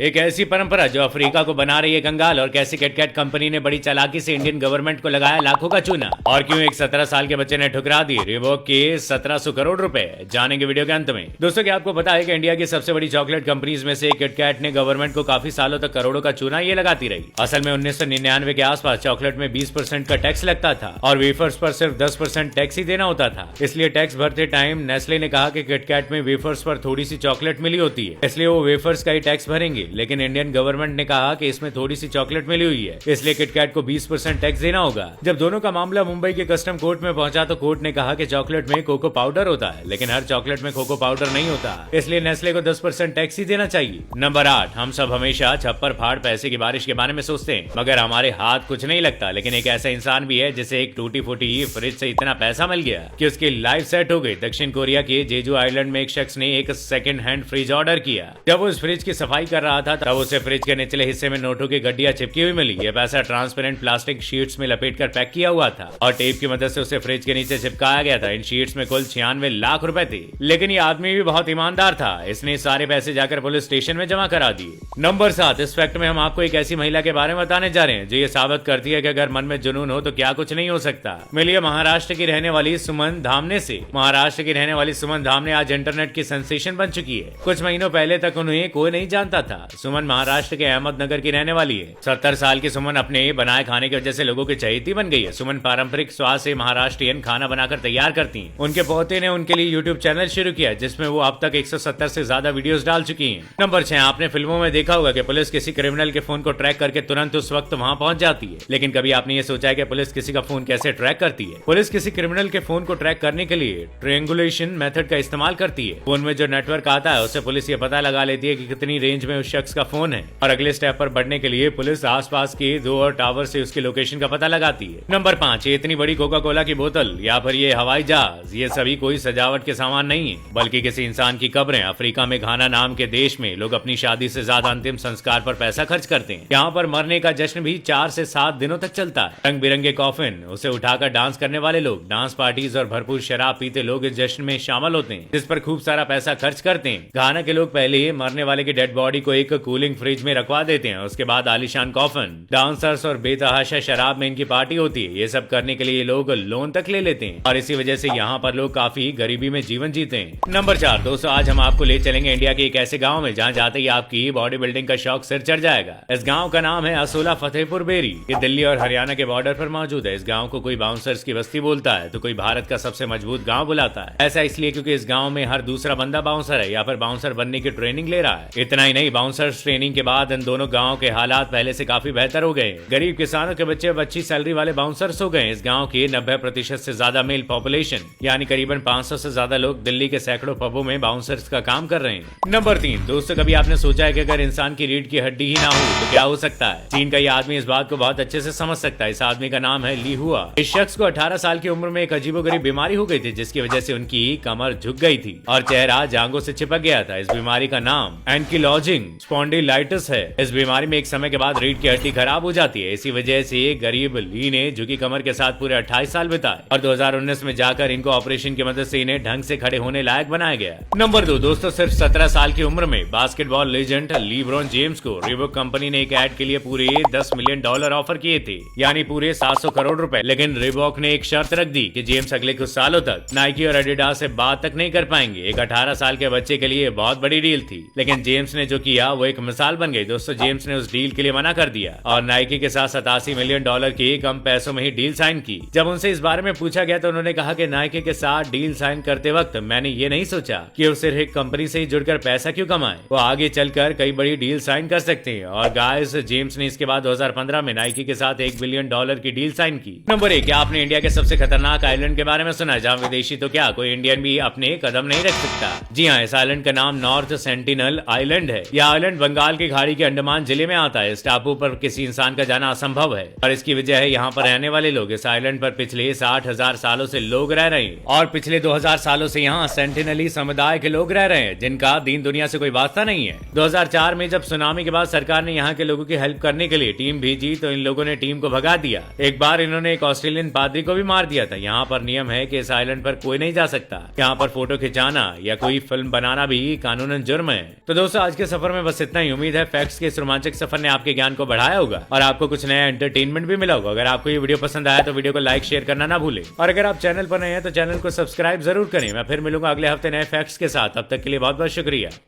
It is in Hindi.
एक ऐसी परंपरा जो अफ्रीका को बना रही है कंगाल, और कैसे किटकैट कंपनी ने बड़ी चालाकी से इंडियन गवर्नमेंट को लगाया लाखों का चूना, और क्यों एक 17 साल के बच्चे ने ठुकरा दी रिबॉक के 1700 करोड़ रुपए, जानेंगे वीडियो के अंत में। दोस्तों, क्या आपको पता है कि इंडिया की सबसे बड़ी चॉकलेट कंपनीज में से किटकैट ने गवर्नमेंट को काफी सालों तक करोड़ों का चूना ये लगाती रही। असल में 1999 के आसपास चॉकलेट में 20% का टैक्स लगता था और वेफर्स पर सिर्फ 10% टैक्स ही देना होता था। इसलिए टैक्स भरते टाइम नेस्ले ने कहा कि किटकैट में वेफर्स पर थोड़ी सी चॉकलेट मिली होती है, इसलिए वो वेफर्स का ही टैक्स भरेंगे। लेकिन इंडियन गवर्नमेंट ने कहा कि इसमें थोड़ी सी चॉकलेट मिली हुई है, इसलिए किटकैट को 20% टैक्स देना होगा। जब दोनों का मामला मुंबई के कस्टम कोर्ट में पहुंचा तो कोर्ट ने कहा कि चॉकलेट में कोको पाउडर होता है, लेकिन हर चॉकलेट में कोको पाउडर नहीं होता, इसलिए नेस्ले को 10% टैक्स ही देना चाहिए। नंबर 8, हम सब हमेशा छप्पर फाड़ पैसे की बारिश के बारे में सोचते हैं, मगर हमारे हाथ कुछ नहीं लगता। लेकिन एक ऐसा इंसान भी है जिसे एक टूटी फूटी फ्रिज से इतना पैसा मिल गया कि उसकी लाइफ सेट हो गई। दक्षिण कोरिया के जेजू आइलैंड में एक शख्स ने एक सेकंड हैंड फ्रिज ऑर्डर किया। जब वो उस फ्रिज की सफाई कर रहा था तब उसे फ्रिज के निचले हिस्से में नोटों की गड्डियां चिपकी हुई मिली। ये पैसा ट्रांसपेरेंट प्लास्टिक शीट्स में लपेटकर पैक किया हुआ था और टेप की मदद से उसे फ्रिज के नीचे चिपकाया गया था। इन शीट्स में कुल 96 लाख रुपए थे। लेकिन ये आदमी भी बहुत ईमानदार था, इसने सारे पैसे जाकर पुलिस स्टेशन में जमा करा दिए। नंबर 7, इस फैक्ट में हम आपको एक ऐसी महिला के बारे में बताने जा रहे हैं जो ये साबित करती है कि अगर मन में जुनून हो तो क्या कुछ नहीं हो सकता। मिलिए महाराष्ट्र की रहने वाली सुमन धामने से। महाराष्ट्र की रहने वाली सुमन धामने आज इंटरनेट की सेंसेशन बन चुकी है। कुछ महीनों पहले तक उन्हें कोई नहीं जानता था। सुमन महाराष्ट्र के अहमदनगर की रहने वाली है। 70 साल की सुमन अपने बनाए खाने की वजह से लोगों की चहेती बन गई है। सुमन पारंपरिक स्वाद से महाराष्ट्रियन खाना बनाकर तैयार करती हैं। उनके पोते ने उनके लिए यूट्यूब चैनल शुरू किया जिसमें वो अब तक 170 से ज्यादा वीडियोस डाल चुकी हैं। नंबर 6, आपने फिल्मों में देखा होगा कि पुलिस किसी क्रिमिनल के फोन को ट्रैक करके तुरंत उस वक्त वहां पहुंच जाती है। लेकिन कभी आपने ये सोचा है कि पुलिस किसी का फोन कैसे ट्रैक करती है? पुलिस किसी क्रिमिनल के फोन को ट्रैक करने के लिए ट्रिएंगुलेशन मेथड का इस्तेमाल करती है। फोन में जो नेटवर्क आता है उससे पुलिस ये पता लगा लेती है कि कितनी रेंज में उस शख्स का फोन है, और अगले स्टेप पर बढ़ने के लिए पुलिस आसपास के 2 और टावर से उसकी लोकेशन का पता लगाती है। नंबर 5, ये इतनी बड़ी कोका कोला की बोतल या फिर ये हवाई जहाज, ये सभी कोई सजावट के सामान नहीं है, बल्कि किसी इंसान की कब्र है। अफ्रीका में घाना नाम के देश में लोग अपनी शादी से ज्यादा अंतिम संस्कार पर पैसा खर्च करते हैं। यहाँ पर मरने का जश्न भी 4 से 7 दिनों तक चलता है। रंग बिरंगे कॉफिन, उसे उठाकर डांस करने वाले लोग, डांस पार्टीज और भरपूर शराब पीते लोग इस जश्न में शामिल होते हैं, जिस पर खूब सारा पैसा खर्च करते हैं। घाना के लोग पहले ही मरने वाले की डेड बॉडी को एक कूलिंग फ्रिज में रखवा देते हैं, उसके बाद आलीशान कॉफिन, डांसर्स और बेतहाशा शराब में इनकी पार्टी होती है। ये सब करने के लिए लोग लोन तक ले लेते हैं और इसी वजह से यहाँ पर लोग काफी गरीबी में जीवन जीते हैं। नंबर 4, दोस्तों, आज हम आपको ले चलेंगे इंडिया के एक ऐसे गाँव में जहाँ जाते ही आपकी बॉडी बिल्डिंग का शौक सिर चढ़ जाएगा। इस गाँव का नाम है असोला फतेहपुर बेरी। ये दिल्ली और हरियाणा के बॉर्डर पर मौजूद है। इस गाँव को कोई बाउंसर्स की बस्ती बोलता है तो कोई भारत का सबसे मजबूत गाँव बुलाता है। ऐसा इसलिए क्योंकि इस गाँव में हर दूसरा बंदा बाउंसर है या फिर बाउंसर बनने की ट्रेनिंग ले रहा है। इतना ही नहीं, बाउंसर्स ट्रेनिंग के बाद इन दोनों गाँव के हालात पहले से काफी बेहतर हो गए। गरीब किसानों के बच्चे अब अच्छी सैलरी वाले बाउंसर्स हो गए। इस गांव की 90% से ज्यादा मेल पॉपुलेशन यानी करीबन 500 से ज्यादा लोग दिल्ली के सैकड़ों पबों में बाउंसर्स का काम कर रहे हैं। नंबर 3, दोस्तों, कभी आपने सोचा है कि अगर इंसान की रीढ़ की हड्डी ही ना हो तो क्या हो सकता है? चीन का ये आदमी इस बात को बहुत अच्छे से समझ सकता है। इस आदमी का नाम है ली हुआ। इस शख्स को 18 साल की उम्र में एक अजीबोगरीब बीमारी हो गई थी जिसकी वजह से उनकी कमर झुक गई थी और चेहरा जांघों से चिपक गया था। इस बीमारी का नाम एंकिलोजिंग स्पॉन्डिलाइटिस है। इस बीमारी में एक समय के बाद रीढ़ की हड्डी खराब हो जाती है। इसी वजह से गरीब ली ने झुकी कमर के साथ पूरे 28 साल बिताए और 2019 में जाकर इनको ऑपरेशन की मदद से इन्हें ढंग से खड़े होने लायक बनाया गया। नंबर 2, दोस्तों, सिर्फ 17 साल की उम्र में बास्केटबॉल लेजेंड लीब्रॉन जेम्स को रिबॉक कंपनी ने एक ऐड के लिए पूरे $10 मिलियन ऑफर किए थे, यानी पूरे 700 करोड़ रुपए। लेकिन रिबॉक ने एक शर्त रख दी कि जेम्स अगले कुछ सालों तक नाइकी और एडिडास से बात तक नहीं कर पाएंगे। एक 18 साल के बच्चे के लिए बहुत बड़ी डील थी, लेकिन जेम्स ने जो किया वो एक मिसाल बन गई। दोस्तों, जेम्स ने उस डील के लिए मना कर दिया और नाइकी के साथ $87 मिलियन की कम पैसों में ही डील साइन की। जब उनसे इस बारे में पूछा गया तो उन्होंने कहा कि नाइकी के साथ डील साइन करते वक्त मैंने ये नहीं सोचा कि वो सिर्फ एक कंपनी से ही जुड़कर पैसा क्यों कमाए, वो आगे चलकर कई बड़ी डील साइन कर सकते हैं। और गाइस, जेम्स ने इसके बाद 2015 में नाइकी के साथ $1 बिलियन की डील साइन की। नंबर 1, क्या आपने इंडिया के सबसे खतरनाक आइलैंड के बारे में सुना है जहाँ विदेशी तो क्या कोई इंडियन भी अपने कदम नहीं रख सकता? जी हाँ, इस आइलैंड का नाम नॉर्थ सेंटिनल आइलैंड है। यह आइलैंड बंगाल की खाड़ी के अंडमान जिले में आता है। इस टापू पर किसी इंसान का जाना असंभव है और इसकी वजह है यहाँ पर रहने वाले लोग। इस आइलैंड पर पिछले 60,000 सालों से लोग रह रहे हैं और पिछले 2000 सालों से यहाँ सेंटिनली समुदाय के लोग रह रहे हैं जिनका दीन दुनिया से कोई वास्ता नहीं है। 2004 में जब सुनामी के बाद सरकार ने यहाँ के लोगों की हेल्प करने के लिए टीम भेजी तो इन लोगों ने टीम को भगा दिया। एक बार इन्होंने एक ऑस्ट्रेलियन पादरी को भी मार दिया था। यहाँ पर नियम है कि इस आइलैंड पर कोई नहीं जा सकता। यहाँ पर फोटो खिंचाना या कोई फिल्म बनाना भी कानूनन जुर्म है। तो दोस्तों, आज के सफर में बस इतना ही। उम्मीद है फैक्ट्स के इस रोमांचक सफर ने आपके ज्ञान को बढ़ाया होगा और आपको कुछ नया एंटरटेनमेंट भी मिला होगा। अगर आपको ये वीडियो पसंद आया तो वीडियो को लाइक शेयर करना ना भूले, और अगर आप चैनल पर नए हैं तो चैनल को सब्सक्राइब जरूर करें। मैं फिर मिलूंगा अगले हफ्ते नए फैक्ट्स के साथ। तब तक के लिए बहुत बहुत शुक्रिया।